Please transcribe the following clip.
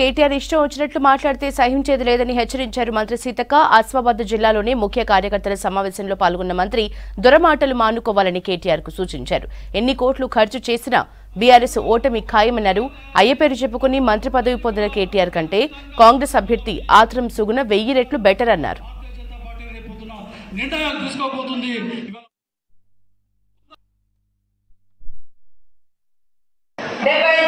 కేటీఆర్ ఇష్టం వచ్చినట్లు మాట్లాడితే సహించేది లేదని హెచ్చరించారు మంత్రి సీతక్క. ఆసిఫాబాద్ జిల్లాలోని ముఖ్య కార్యకర్తల సమావేశంలో పాల్గొన్న మంత్రి దొరమాటలు మానుకోవాలని కేటీఆర్ కు సూచించారు. ఎన్ని కోట్లు ఖర్చు చేసినా బీఆర్ఎస్ ఓటమి ఖాయమన్నారు. అయ్య పేరు చెప్పుకుని మంత్రి పదవి పొందిన కేటీఆర్ కంటే కాంగ్రెస్ అభ్యర్థి ఆత్రం సుగుణ 1000 రెట్లు బెటర్ అన్నారు. దేవయ్య